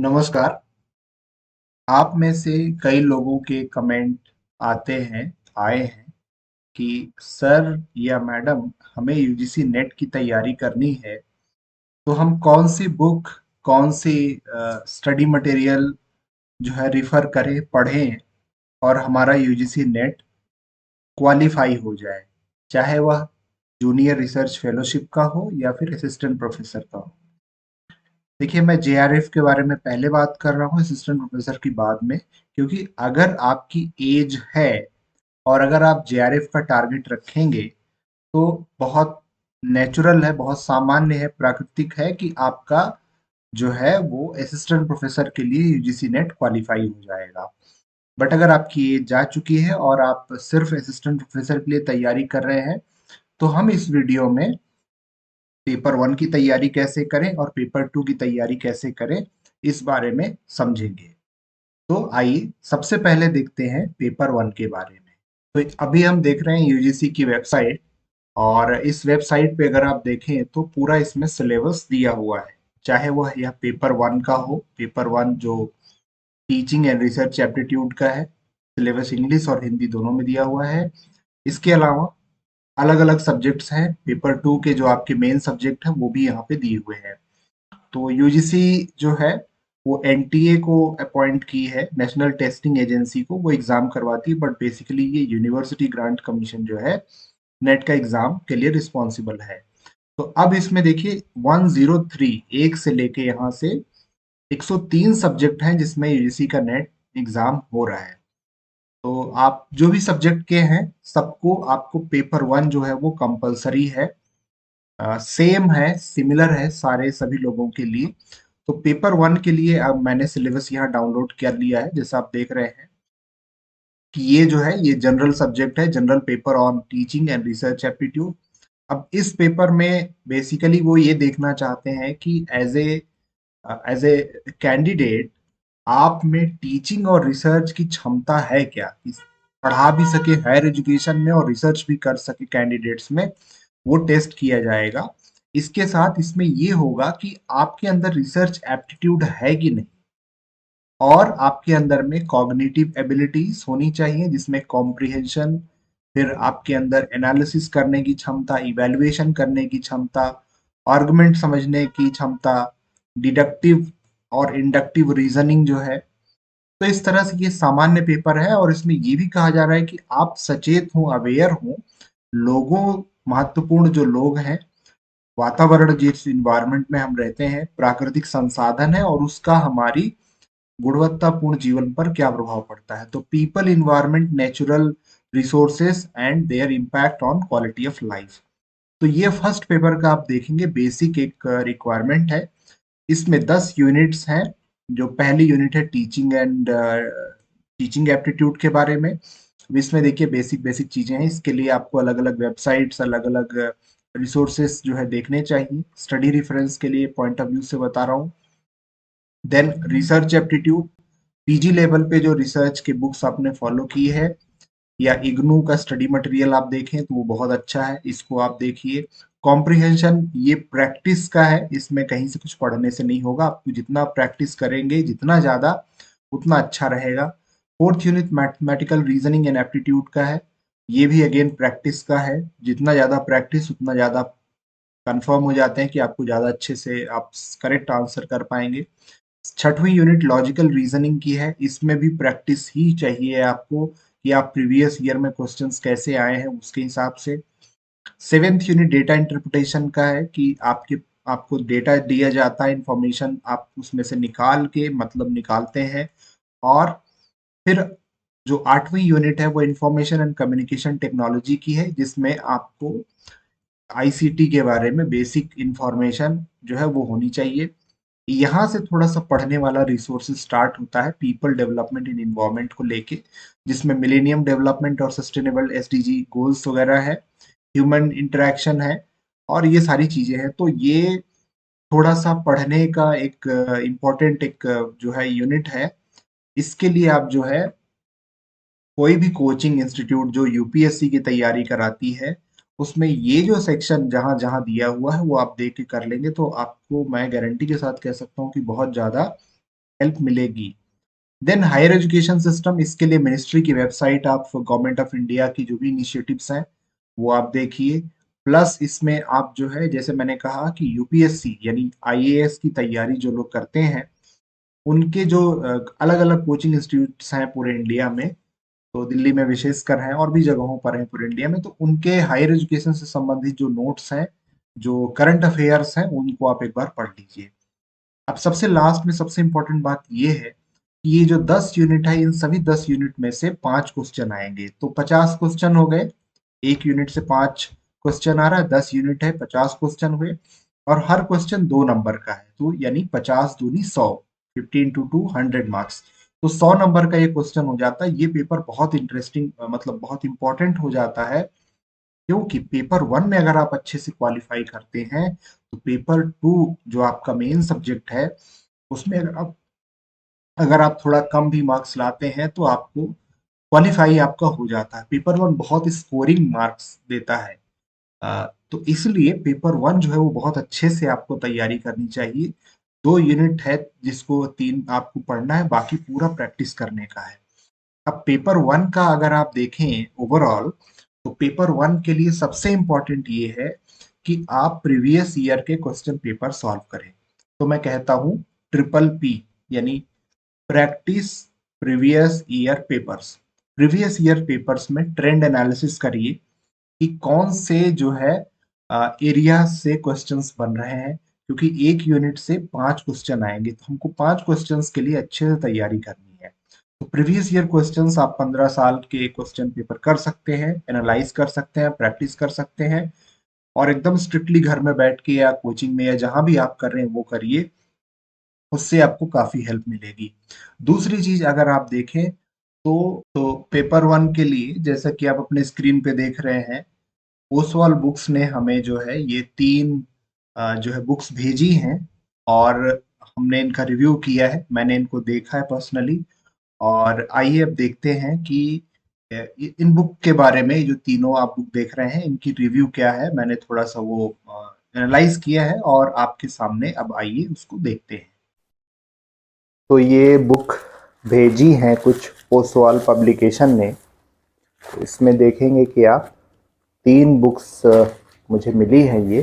नमस्कार। आप में से कई लोगों के कमेंट आए हैं कि सर या मैडम, हमें यूजीसी नेट की तैयारी करनी है, तो हम कौन सी बुक, कौन सी स्टडी मटेरियल जो है रिफर करें, पढ़ें और हमारा यूजीसी नेट क्वालिफाई हो जाए, चाहे वह जूनियर रिसर्च फेलोशिप का हो या फिर असिस्टेंट प्रोफेसर का हो। देखिए, मैं जेआरएफ के बारे में पहले बात कर रहा हूँ, असिस्टेंट प्रोफेसर की बाद में। क्योंकि अगर आपकी एज है और अगर आप जेआरएफ का टारगेट रखेंगे, तो बहुत नेचुरल है, बहुत सामान्य है, प्राकृतिक है कि आपका जो है वो असिस्टेंट प्रोफेसर के लिए यूजीसी नेट क्वालिफाई हो जाएगा। बट अगर आपकी एज जा चुकी है और आप सिर्फ असिस्टेंट प्रोफेसर के लिए तैयारी कर रहे हैं, तो हम इस वीडियो में पेपर वन की तैयारी कैसे करें और पेपर टू की तैयारी कैसे करें, इस बारे में समझेंगे। तो आइए सबसे पहले देखते हैं पेपर वन के बारे में। तो अभी हम देख रहे हैं यूजीसी की वेबसाइट, और इस वेबसाइट पे अगर आप देखें तो पूरा इसमें सिलेबस दिया हुआ है। चाहे वह यह पेपर वन का हो, पेपर वन जो टीचिंग एंड रिसर्च एप्टीट्यूड का है, सिलेबस इंग्लिश और हिंदी दोनों में दिया हुआ है। इसके अलावा अलग अलग सब्जेक्ट्स हैं, पेपर टू के जो आपके मेन सब्जेक्ट हैं वो भी यहाँ पे दिए हुए हैं। तो यूजीसी जो है वो एनटीए को अपॉइंट की है, नेशनल टेस्टिंग एजेंसी को, वो एग्जाम करवाती है। बट बेसिकली ये यूनिवर्सिटी ग्रांट कमीशन जो है नेट का एग्जाम के लिए रिस्पॉन्सिबल है। तो अब इसमें देखिए 103 एक से लेके यहाँ से 103 सब्जेक्ट हैं जिसमें यूजीसी का नेट एग्जाम हो रहा है। तो आप जो भी सब्जेक्ट के हैं, सबको आपको पेपर वन जो है वो कंपलसरी है। सेम है, सिमिलर है सारे सभी लोगों के लिए। तो पेपर वन के लिए अब मैंने सिलेबस यहाँ डाउनलोड कर लिया है, जैसा आप देख रहे हैं कि ये जो है ये जनरल सब्जेक्ट है, general paper on teaching and research aptitude. अब इस पेपर में बेसिकली वो ये देखना चाहते हैं कि एज ए कैंडिडेट आप में टीचिंग और रिसर्च की क्षमता है क्या, पढ़ा भी सके हायर एजुकेशन में और रिसर्च भी कर सके कैंडिडेट्स में, वो टेस्ट किया जाएगा। इसके साथ इसमें ये होगा कि आपके अंदर रिसर्च एप्टीट्यूड है कि नहीं, और आपके अंदर में कॉग्निटिव एबिलिटीज होनी चाहिए, जिसमें कॉम्प्रिहेंशन, फिर आपके अंदर एनालिसिस करने की क्षमता, इवैल्यूएशन करने की क्षमता, आर्गुमेंट समझने की क्षमता, डिडक्टिव और इंडक्टिव रीजनिंग जो है। तो इस तरह से ये सामान्य पेपर है, और इसमें ये भी कहा जा रहा है कि आप सचेत हों, अवेयर हों। लोगों, महत्वपूर्ण जो लोग हैं, वातावरण जिस इन्वायरमेंट में हम रहते हैं, प्राकृतिक संसाधन है और उसका हमारी गुणवत्तापूर्ण जीवन पर क्या प्रभाव पड़ता है। तो people, environment, natural resources and there impact on quality of life. तो ये फर्स्ट पेपर का आप देखेंगे, बेसिक एक रिक्वायरमेंट है। इसमें 10 यूनिट्स हैं। जो पहली यूनिट है टीचिंग एप्टीट्यूड के बारे में। अब इसमें देखिए बेसिक बेसिक चीजें हैं, इसके लिए आपको अलग अलग वेबसाइट्स, अलग अलग रिसोर्सेस जो है देखने चाहिए। स्टडी रेफरेंस के लिए पॉइंट ऑफ व्यू से बता रहा हूँ। Then research aptitude, PG level पे जो रिसर्च की बुक्स आपने फॉलो की है, या इग्नू का स्टडी मटेरियल आप देखें तो वो बहुत अच्छा है, इसको आप देखिए। कॉम्प्रिहेंशन ये प्रैक्टिस का है, इसमें कहीं से कुछ पढ़ने से नहीं होगा, आपको जितना प्रैक्टिस करेंगे जितना ज्यादा उतना अच्छा रहेगा। Fourth unit mathematical reasoning and aptitude का है, ये भी अगेन प्रैक्टिस का है, जितना ज्यादा प्रैक्टिस उतना ज्यादा कंफर्म हो जाते हैं कि आपको ज्यादा अच्छे से आप करेक्ट आंसर कर पाएंगे। छठवीं यूनिट लॉजिकल रीजनिंग की है, इसमें भी प्रैक्टिस ही चाहिए आपको कि आप प्रीवियस ईयर में क्वेश्चंस कैसे आए हैं उसके हिसाब से। सेवेंथ यूनिट डेटा इंटरप्रिटेशन का है कि आपको डेटा दिया जाता है, इंफॉर्मेशन आप उसमें से निकाल के मतलब निकालते हैं। और फिर जो आठवीं यूनिट है वो इंफॉर्मेशन एंड कम्युनिकेशन टेक्नोलॉजी की है, जिसमें आपको आईसीटी के बारे में बेसिक इंफॉर्मेशन जो है वो होनी चाहिए। यहाँ से थोड़ा सा पढ़ने वाला रिसोर्सेज स्टार्ट होता है पीपल डेवलपमेंट इन इन्वायरमेंट को लेके, जिसमें मिलेनियम डेवलपमेंट और सस्टेनेबल एसडीजी गोल्स वगैरह है, ह्यूमन इंटरेक्शन है, और ये सारी चीजें हैं। तो ये थोड़ा सा पढ़ने का एक इम्पोर्टेंट एक जो है यूनिट है। इसके लिए आप जो है कोई भी कोचिंग इंस्टीट्यूट जो यूपीएससी की तैयारी कराती है, उसमें ये जो सेक्शन जहां जहां दिया हुआ है वो आप देख के कर लेंगे, तो आपको मैं गारंटी के साथ कह सकता हूँ कि बहुत ज्यादा हेल्प मिलेगी। देन हायर एजुकेशन सिस्टम, इसके लिए मिनिस्ट्री की वेबसाइट, आप गवर्नमेंट ऑफ इंडिया की जो भी इनिशिएटिव्स हैं वो आप देखिए। प्लस इसमें आप जो है, जैसे मैंने कहा कि यूपीएससी यानी आईएएस की तैयारी जो लोग करते हैं, उनके जो अलग अलग कोचिंग इंस्टीट्यूट्स हैं पूरे इंडिया में, तो दिल्ली में विशेषकर हैं और भी जगहों पर हैं पूरे इंडिया में, तो उनके हायर एजुकेशन से संबंधित जो नोट्स हैं, जो करंट अफेयर्स हैं, उनको आप एक बार पढ़ लीजिए। अब सबसे लास्ट में सबसे इंपॉर्टेंट बात ये है कि ये जो 10 यूनिट है, इन सभी 10 यूनिट में से 5 क्वेश्चन आएंगे, तो 50 क्वेश्चन हो गए। एक यूनिट से 5 क्वेश्चन आ रहा है, 10 यूनिट है, 50 क्वेश्चन हुए, और हर क्वेश्चन 2 नंबर का है, तो यानी 50 दूनी 100, 15 टू 2 100 मार्क्स। तो 100 नंबर का ये क्वेश्चन हो जाता है। ये पेपर बहुत इंटरेस्टिंग, मतलब बहुत इंपॉर्टेंट हो जाता है, क्योंकि पेपर वन में अगर आप अच्छे से क्वालिफाई करते हैं, तो पेपर टू जो आपका मेन सब्जेक्ट है, उसमें अगर आप थोड़ा कम भी मार्क्स लाते हैं तो आपको क्वालिफाई आपका हो जाता है। पेपर वन बहुत स्कोरिंग मार्क्स देता है। तो इसलिए पेपर वन जो है वो बहुत अच्छे से आपको तैयारी करनी चाहिए। 2 यूनिट है जिसको 3 आपको पढ़ना है, बाकी पूरा प्रैक्टिस करने का है। अब पेपर वन का अगर आप देखें ओवरऑल, तो पेपर वन के लिए सबसे इंपॉर्टेंट ये है कि आप प्रीवियस ईयर के क्वेश्चन पेपर सॉल्व करें। तो मैं कहता हूं ट्रिपल पी, यानी practice previous year papers. Previous year papers में ट्रेंड एनालिसिस करिए कि कौन से जो है एरिया से क्वेश्चंस बन रहे हैं, क्योंकि एक यूनिट से 5 क्वेश्चन आएंगे, तो हमको 5 क्वेश्चंस के लिए अच्छे से तैयारी करनी है। तो प्रीवियस ईयर क्वेश्चंस आप 15 साल के क्वेश्चन पेपर कर सकते हैं, एनालाइज कर सकते हैं, प्रैक्टिस कर सकते हैं, और एकदम स्ट्रिक्टली घर में बैठ के या कोचिंग में या जहां भी आप कर रहे हैं वो करिए। उससे आपको काफी हेल्प मिलेगी। दूसरी चीज अगर आप देखें, तो पेपर वन के लिए, जैसा कि आप अपने स्क्रीन पे देख रहे हैं, ओसवाल बुक्स ने हमें जो है ये 3 जो है बुक्स भेजी हैं, और हमने इनका रिव्यू किया है, मैंने इनको देखा है पर्सनली। और आइए अब देखते हैं कि इन बुक के बारे में, जो तीनों आप बुक देख रहे हैं, इनकी रिव्यू क्या है। मैंने थोड़ा सा वो एनालाइज किया है, और आपके सामने अब आइए उसको देखते हैं। तो ये बुक भेजी हैं कुछ ओसवाल पब्लिकेशन ने। तो इसमें देखेंगे कि आप 3 बुक्स मुझे मिली हैं ये,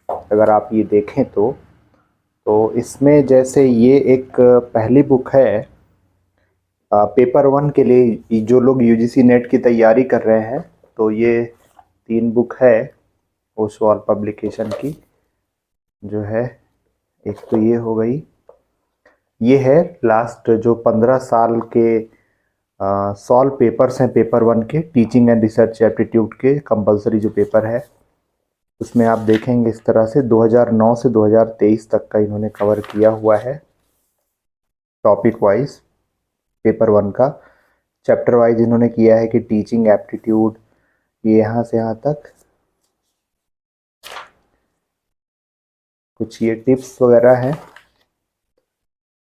अगर आप ये देखें तो इसमें जैसे ये एक पहली बुक है पेपर वन के लिए, जो लोग यूजीसी नेट की तैयारी कर रहे हैं, तो ये 3 बुक है ओसवाल पब्लिकेशन की, जो है एक तो ये हो गई, ये है लास्ट जो 15 साल के सॉल्व पेपर्स हैं पेपर वन के, टीचिंग एंड रिसर्च एप्टीट्यूड के कंपलसरी जो पेपर है, उसमें आप देखेंगे इस तरह से 2009 से 2023 तक का इन्होंने कवर किया हुआ है, टॉपिक वाइज पेपर वन का। चैप्टर वाइज इन्होंने किया है कि टीचिंग एप्टीट्यूड, ये यहाँ से यहाँ तक कुछ ये टिप्स वगैरह हैं,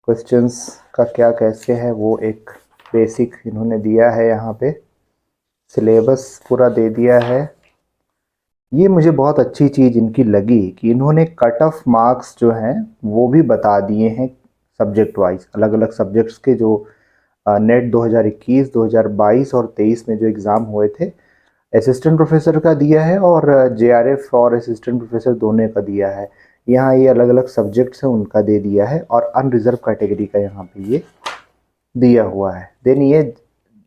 क्वेश्चंस का क्या कैसे है वो एक बेसिक इन्होंने दिया है, यहाँ पे सिलेबस पूरा दे दिया है। ये मुझे बहुत अच्छी चीज़ इनकी लगी कि इन्होंने कट ऑफ मार्क्स जो हैं वो भी बता दिए हैं सब्जेक्ट वाइज, अलग अलग सब्जेक्ट्स के जो नेट 2021, 2022 और 23 में जो एग्ज़ाम हुए थे, असिस्टेंट प्रोफेसर का दिया है, और जेआरएफ और असिस्टेंट प्रोफेसर दोनों का दिया है। यहाँ ये अलग अलग सब्जेक्ट्स हैं उनका दे दिया है, और अनरिजर्व कैटेगरी का यहाँ पे ये दिया हुआ है। देन ये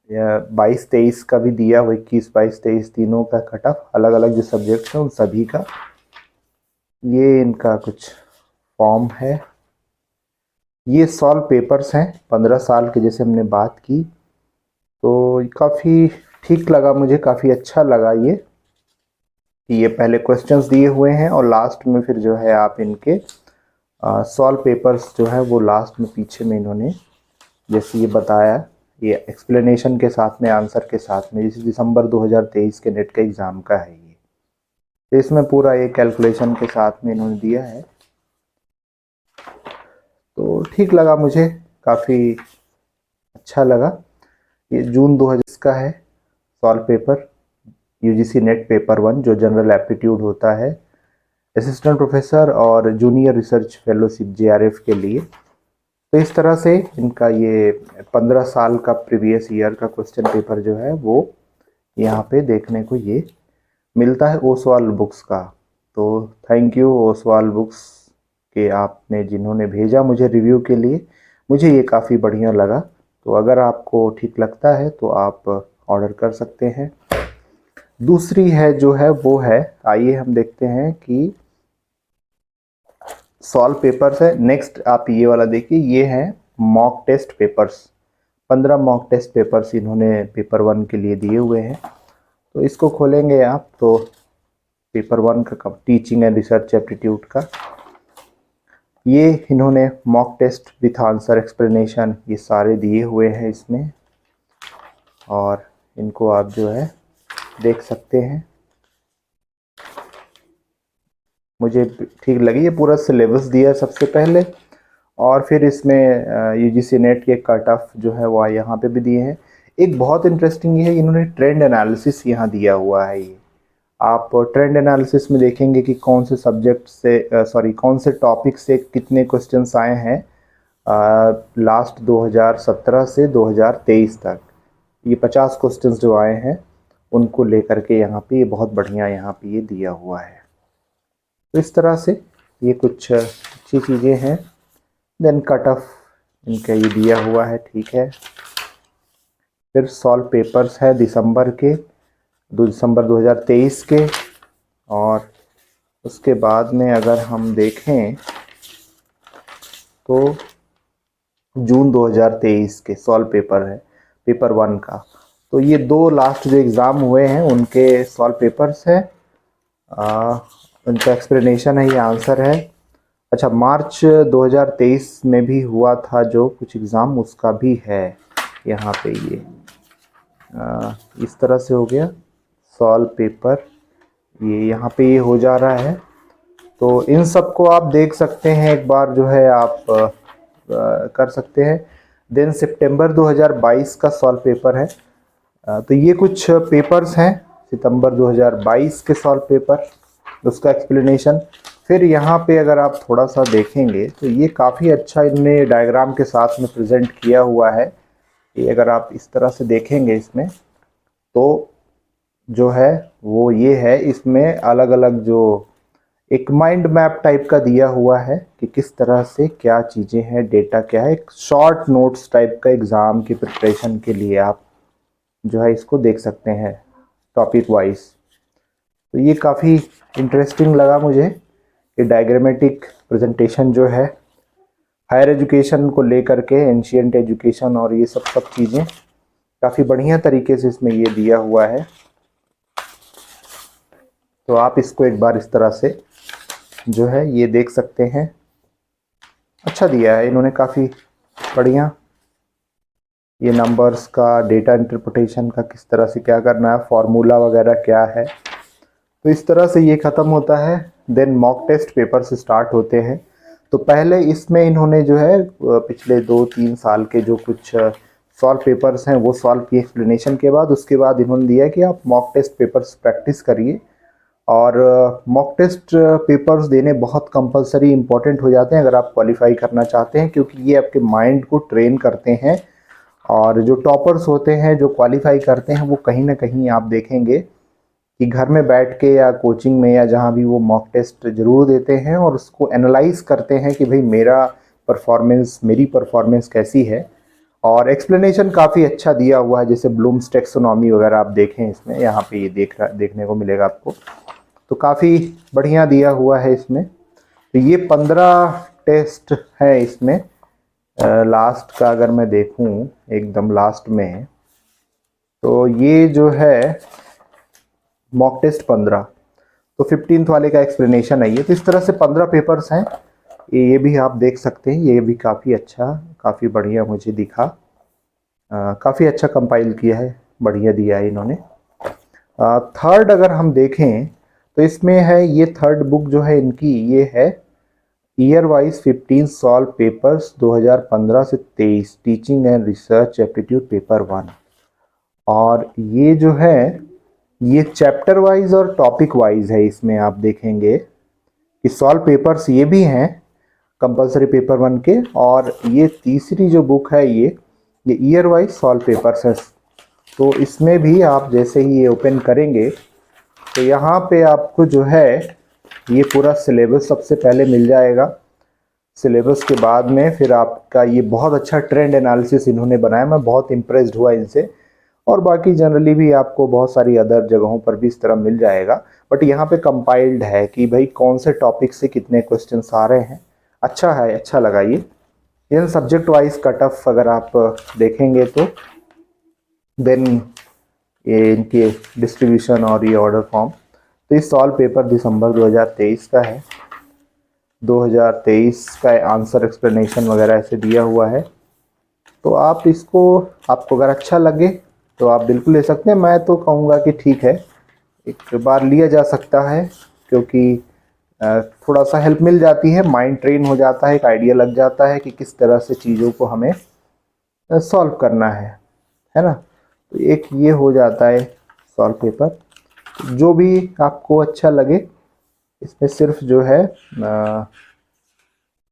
22-23 का भी दिया हुआ, 21-22-23 तीनों का कट ऑफ, अलग अलग जो सब्जेक्ट्स हैं उन सभी का। ये इनका कुछ फॉर्म है, ये सॉल्व पेपर्स हैं 15 साल के, जैसे हमने बात की। तो काफ़ी ठीक लगा मुझे, काफ़ी अच्छा लगा ये कि ये पहले क्वेश्चंस दिए हुए हैं, और लास्ट में फिर जो है आप इनके सॉल्व पेपर्स जो है वो लास्ट में पीछे में इन्होंने जैसे ये बताया, ये एक्सप्लेनेशन के साथ में, आंसर के साथ में, जैसे दिसंबर 2023 के नेट के एग्ज़ाम का है ये, तो इसमें पूरा ये कैलकुलेशन के साथ में इन्होंने दिया है। तो ठीक लगा मुझे, काफ़ी अच्छा लगा। ये जून 2020 का है solve paper, UGC net paper one, जो जनरल एप्टीट्यूड होता है असिस्टेंट प्रोफेसर और जूनियर रिसर्च फेलोशिप जेआरएफ के लिए। तो इस तरह से इनका ये 15 साल का प्रीवियस ईयर का क्वेश्चन पेपर जो है वो यहाँ पे देखने को ये मिलता है ओसवाल बुक्स का। तो थैंक यू ओसवाल बुक्स के आपने जिन्होंने भेजा मुझे रिव्यू के लिए, मुझे ये काफ़ी बढ़िया लगा। तो अगर आपको ठीक लगता है तो आप ऑर्डर कर सकते हैं। दूसरी है जो है वो है, आइए हम देखते हैं कि सॉल्व पेपर्स है। नेक्स्ट आप ये वाला देखिए, ये है mock test papers. 15 mock test papers इन्होंने पेपर 1 के लिए दिए हुए हैं। तो इसको खोलेंगे आप तो पेपर 1 का टीचिंग एंड रिसर्च एप्टीट्यूड का ये इन्होंने mock test with answer explanation ये सारे दिए हुए हैं इसमें, और इनको आप जो है देख सकते हैं। मुझे ठीक लगी, ये पूरा सिलेबस दिया है सबसे पहले, और फिर इसमें यूजीसी नेट के कट ऑफ जो है वो यहाँ पे भी दिए हैं। एक बहुत इंटरेस्टिंग ये है, इन्होंने ट्रेंड एनालिसिस यहाँ दिया हुआ है। ये आप ट्रेंड एनालिसिस में देखेंगे कि कौन से सब्जेक्ट से कौन से टॉपिक से कितने क्वेश्चंस आए हैं लास्ट 2017 से 2023 तक। ये 50 क्वेश्चंस जो आए हैं उनको लेकर के यहाँ पे ये बहुत बढ़िया यहाँ पे ये दिया हुआ है। तो इस तरह से ये कुछ अच्छी चीज़ें हैं। देन कट ऑफ इनका ये दिया हुआ है, ठीक है। फिर सॉल्व पेपर्स है दिसंबर के, दिसंबर 2023 के, और उसके बाद में अगर हम देखें तो जून 2023 के सॉल्व पेपर है पेपर 1 का। तो ये 2 लास्ट जो एग्ज़ाम हुए हैं उनके सॉल्व पेपर्स है, उनका एक्सप्लेनेशन है, ये आंसर है। अच्छा, मार्च 2023 में भी हुआ था जो कुछ एग्ज़ाम, उसका भी है यहाँ पे ये इस तरह से हो गया सॉल्व पेपर, ये यहाँ पे ये हो जा रहा है। तो इन सब को आप देख सकते हैं, एक बार जो है आप कर सकते हैं। देन सितंबर 2022 का सॉल्व पेपर है। तो ये कुछ पेपर्स हैं सितंबर 2022 के सॉल्व पेपर, उसका एक्सप्लेनेशन। फिर यहाँ पे अगर आप थोड़ा सा देखेंगे तो ये काफ़ी अच्छा इनने डायग्राम के साथ में प्रेजेंट किया हुआ है। ये अगर आप इस तरह से देखेंगे इसमें तो जो है वो ये है, इसमें अलग अलग जो एक माइंड मैप टाइप का दिया हुआ है कि किस तरह से क्या चीज़ें हैं, डेटा क्या है, एक शॉर्ट नोट्स टाइप का एग्ज़ाम की प्रिपरेशन के लिए आप जो है इसको देख सकते हैं टॉपिक वाइज। तो ये काफ़ी इंटरेस्टिंग लगा मुझे, ये डायग्रामेटिक प्रेजेंटेशन जो है हायर एजुकेशन को लेकर के, एंशिएंट एजुकेशन और ये सब चीज़ें काफ़ी बढ़िया तरीके से इसमें ये दिया हुआ है। तो आप इसको एक बार इस तरह से जो है ये देख सकते हैं, अच्छा दिया है इन्होंने, काफ़ी बढ़िया। ये नंबर्स का, डेटा इंटरप्रिटेशन का किस तरह से क्या करना है, फार्मूला वगैरह क्या है, तो इस तरह से ये ख़त्म होता है। देन मॉक टेस्ट पेपर से स्टार्ट होते हैं। तो पहले इसमें इन्होंने जो है पिछले 2-3 साल के जो कुछ सॉल्व पेपर्स हैं वो सॉल्व की एक्सप्लेनेशन के बाद, उसके बाद इन्होंने दिया कि आप मॉक टेस्ट पेपर्स प्रैक्टिस करिए। और मॉक टेस्ट पेपर्स देने बहुत कंपलसरी इंपॉर्टेंट हो जाते हैं अगर आप क्वालिफाई करना चाहते हैं, क्योंकि ये आपके माइंड को ट्रेन करते हैं। और जो टॉपर्स होते हैं, जो क्वालिफाई करते हैं, वो कहीं ना कहीं आप देखेंगे कि घर में बैठ के या कोचिंग में या जहाँ भी वो मॉक टेस्ट ज़रूर देते हैं और उसको एनालाइज करते हैं कि भाई मेरी परफॉर्मेंस कैसी है। और एक्सप्लेनेशन काफ़ी अच्छा दिया हुआ है, जैसे ब्लूम्स टैक्सोनॉमी वगैरह आप देखें इसमें, यहाँ पे ये देखने को मिलेगा आपको। तो काफ़ी बढ़िया दिया हुआ है इसमें। तो ये 15 टेस्ट है इसमें। लास्ट का अगर मैं देखूं एकदम लास्ट में, तो ये जो है मॉक टेस्ट 15, तो 15th वाले का एक्सप्लेनेशन है ये। तो इस तरह से 15 पेपर्स हैं, ये भी आप देख सकते हैं। ये भी काफ़ी अच्छा, काफ़ी बढ़िया मुझे दिखा, काफ़ी अच्छा कंपाइल किया है, बढ़िया दिया है इन्होंने। थर्ड अगर हम देखें तो इसमें है, ये थर्ड बुक जो है इनकी, ये है ईयर वाइज 15 सॉल्व पेपर्स 2015 से 23 teaching and research aptitude paper 1। और ये जो है ये चैप्टर वाइज और टॉपिक वाइज है। इसमें आप देखेंगे कि सॉल्व पेपर्स ये भी हैं, कंपलसरी पेपर 1 के। और ये तीसरी जो बुक है ये ईयर वाइज सॉल्व पेपर्स है। तो इसमें भी आप जैसे ही ये ओपन करेंगे तो यहाँ पे आपको जो है ये पूरा सिलेबस सबसे पहले मिल जाएगा। सिलेबस के बाद में फिर आपका ये बहुत अच्छा ट्रेंड एनालिसिस इन्होंने बनाया, मैं बहुत इम्प्रेस्ड हुआ इनसे। और बाकी जनरली भी आपको बहुत सारी अदर जगहों पर भी इस तरह मिल जाएगा, बट यहाँ पे कंपाइल्ड है कि भाई कौन से टॉपिक से कितने क्वेश्चंस आ रहे हैं। अच्छा है, अच्छा लगा ये। इन सब्जेक्ट वाइज कट ऑफ अगर आप देखेंगे तो देन ये इनके डिस्ट्रीब्यूशन और ये ऑर्डर फॉर्म। तो इस सॉल्व पेपर दिसंबर 2023 का है। 2023 का आंसर एक्सप्लेनेशन वगैरह ऐसे दिया हुआ है। तो आप इसको, आपको अगर अच्छा लगे तो आप बिल्कुल ले सकते हैं। मैं तो कहूँगा कि ठीक है, एक बार लिया जा सकता है, क्योंकि थोड़ा सा हेल्प मिल जाती है, माइंड ट्रेन हो जाता है, एक आइडिया लग जाता है कि किस तरह से चीज़ों को हमें सॉल्व करना है ना। तो एक ये हो जाता है सॉल्व पेपर। जो भी आपको अच्छा लगे, इसमें सिर्फ जो है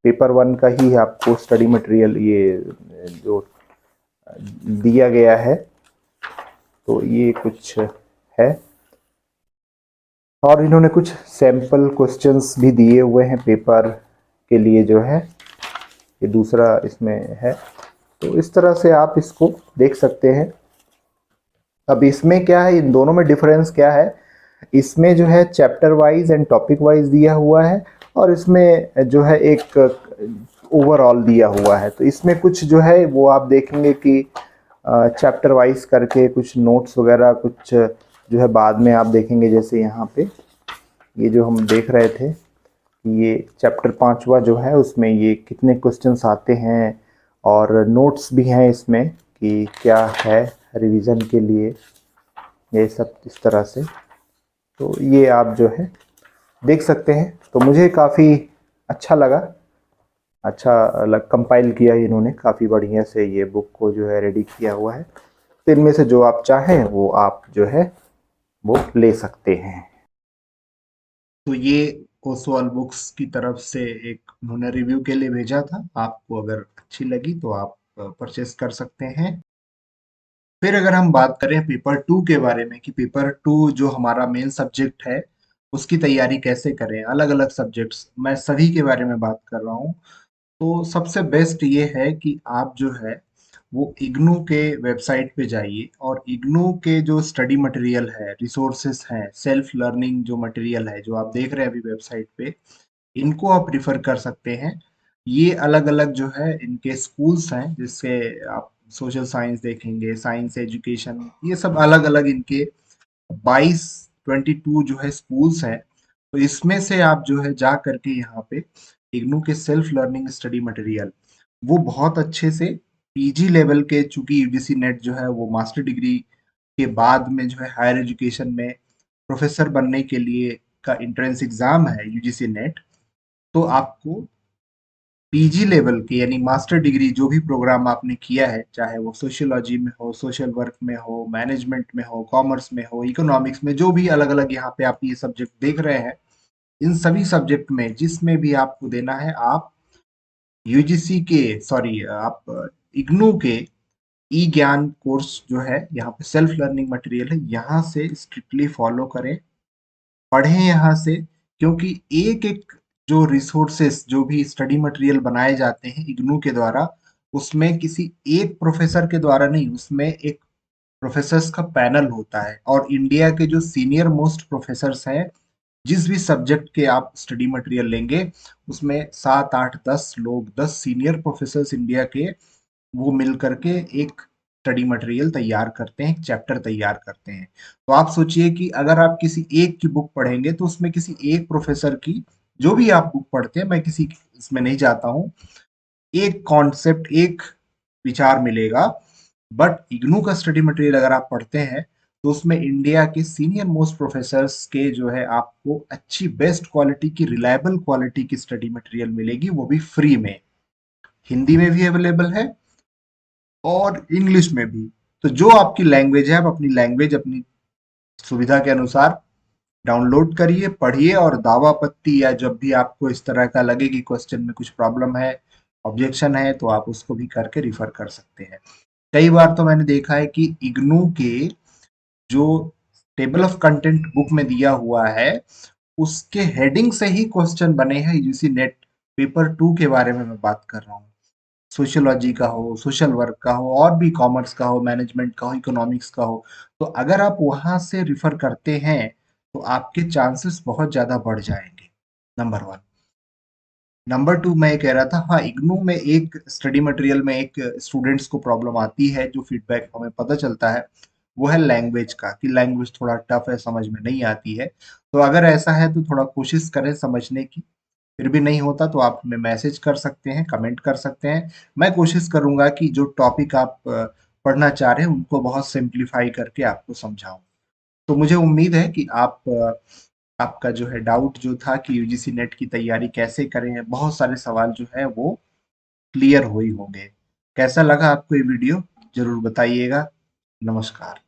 पेपर 1 का ही आपको स्टडी मटेरियल ये जो दिया गया है, तो ये कुछ है। और इन्होंने कुछ सैम्पल क्वेश्चंस भी दिए हुए हैं पेपर के लिए जो है, ये दूसरा इसमें है। तो इस तरह से आप इसको देख सकते हैं। अब इसमें क्या है, इन दोनों में डिफरेंस क्या है, इसमें जो है chapter wise and topic wise दिया हुआ है, और इसमें जो है एक ओवरऑल दिया हुआ है। तो इसमें कुछ जो है वो आप देखेंगे कि चैप्टर वाइज करके कुछ नोट्स वगैरह कुछ जो है बाद में आप देखेंगे। जैसे यहाँ पे ये जो हम देख रहे थे, ये चैप्टर 5वां जो है उसमें ये कितने क्वेश्चंस आते हैं, और नोट्स भी हैं इसमें कि क्या है रिवीजन के लिए, ये सब इस तरह से। तो ये आप जो है देख सकते हैं। तो मुझे काफ़ी अच्छा लगा, अच्छा लग कंपाइल किया इन्होंने काफ़ी बढ़िया से, ये बुक को जो है रेडी किया हुआ है। तो इनमें से जो आप चाहें वो आप जो है वो ले सकते हैं। तो ये ओसवाल बुक्स की तरफ से एक उन्होंने रिव्यू के लिए भेजा था, आपको अगर अच्छी लगी तो आप परचेस कर सकते हैं। फिर अगर हम बात करें पेपर 2 के बारे में कि पेपर 2 जो हमारा मेन सब्जेक्ट है उसकी तैयारी कैसे करें, अलग अलग सब्जेक्ट्स मैं सभी के बारे में बात कर रहा हूँ। तो सबसे बेस्ट ये है कि आप जो है वो इग्नू के वेबसाइट पे जाइए, और इग्नू के जो स्टडी मटेरियल है, रिसोर्सेस हैं, सेल्फ लर्निंग जो मटेरियल है जो आप देख रहे हैं अभी वेबसाइट पे, इनको आप रिफर कर सकते हैं। ये अलग अलग जो है इनके स्कूल्स हैं, जिससे आप सोशल साइंस देखेंगे, साइंस एजुकेशन, ये सब अलग अलग इनके 22 जो है स्कूल्स हैं। तो इसमें से आप जो है जा करके यहाँ पे इग्नू के सेल्फ लर्निंग स्टडी मटेरियल वो बहुत अच्छे से पीजी लेवल के, चूंकि यूजीसी नेट जो है वो मास्टर डिग्री के बाद में जो है हायर एजुकेशन में प्रोफेसर बनने के लिए का एंट्रेंस एग्जाम है यूजीसी नेट। तो आपको पीजी लेवल के यानी मास्टर डिग्री जो भी प्रोग्राम आपने किया है, चाहे वो सोशियोलॉजी में हो, सोशल वर्क में हो, मैनेजमेंट में हो, कॉमर्स में हो, इकोनॉमिक्स में, जो भी अलग अलग यहाँ पे आप ये सब्जेक्ट देख रहे हैं, इन सभी सब्जेक्ट में जिसमें भी आपको देना है, आप यूजीसी के, सॉरी, आप इग्नू के ई ज्ञान कोर्स जो है यहाँ पे सेल्फ लर्निंग मटेरियल है, यहाँ से स्ट्रिक्टली फॉलो करें, पढ़ें यहाँ से। क्योंकि एक एक जो रिसोर्सेस, जो भी स्टडी मटेरियल बनाए जाते हैं इग्नू के द्वारा, उसमें किसी एक प्रोफेसर के द्वारा नहीं, उसमें एक प्रोफेसर्स का पैनल होता है, और इंडिया के जो सीनियर मोस्ट प्रोफेसर्स हैं, जिस भी सब्जेक्ट के आप स्टडी मटेरियल लेंगे, उसमें 7 8 10 लोग, 10 सीनियर प्रोफेसर्स इंडिया के, वो मिल करके एक स्टडी मटेरियल तैयार करते हैं, एक चैप्टर तैयार करते हैं। तो आप सोचिए कि अगर आप किसी एक की बुक पढ़ेंगे तो उसमें किसी एक प्रोफेसर की, जो भी आप बुक पढ़ते हैं, मैं किसी इसमें नहीं जाता हूँ, एक कॉन्सेप्ट, एक विचार मिलेगा। बट इग्नू का स्टडी मटेरियल अगर आप पढ़ते हैं तो उसमें इंडिया के सीनियर मोस्ट प्रोफेसर्स के जो है आपको अच्छी बेस्ट क्वालिटी की, रिलायबल क्वालिटी की स्टडी मटेरियल मिलेगी, वो भी फ्री में। हिंदी में भी अवेलेबल है और इंग्लिश में भी। तो जो आपकी लैंग्वेज है, आप अपनी लैंग्वेज अपनी सुविधा के अनुसार डाउनलोड करिए, पढ़िए और दावा आपत्ति या जब भी आपको इस तरह का लगे कि क्वेश्चन में कुछ प्रॉब्लम है, ऑब्जेक्शन है, तो आप उसको भी करके रिफर कर सकते हैं। कई बार तो मैंने देखा है कि इग्नू के जो टेबल ऑफ कंटेंट बुक में दिया हुआ है, उसके हेडिंग से ही क्वेश्चन बने हैं यूजीसी नेट पेपर 2 के बारे में मैं बात कर रहा हूँ। सोशियोलॉजी का हो, सोशल वर्क का हो, और भी कॉमर्स का हो, मैनेजमेंट का हो, इकोनॉमिक्स का हो। तो अगर आप वहां से रिफर करते हैं तो आपके चांसेस बहुत ज्यादा बढ़ जाएंगे। Number one. नंबर टू, मैं ये कह रहा था, हाँ, इग्नू में एक स्टडी मटेरियल में एक स्टूडेंट्स को प्रॉब्लम आती है, जो फीडबैक हमें पता चलता है, वो है लैंग्वेज का, कि लैंग्वेज थोड़ा टफ है, समझ में नहीं आती है। तो अगर ऐसा है तो थोड़ा कोशिश करें समझने की। फिर भी नहीं होता तो आप हमें मैसेज कर सकते हैं, कमेंट कर सकते हैं। मैं कोशिश करूंगा कि जो टॉपिक आप पढ़ना चाह रहे हैं उनको बहुत सिंप्लीफाई करके आपको समझाऊं। तो मुझे उम्मीद है कि आपका जो है डाउट जो था कि यूजीसी नेट की तैयारी कैसे करें, बहुत सारे सवाल जो है वो क्लियर हुए होंगे। कैसा लगा आपको ये वीडियो, जरूर बताइएगा। नमस्कार।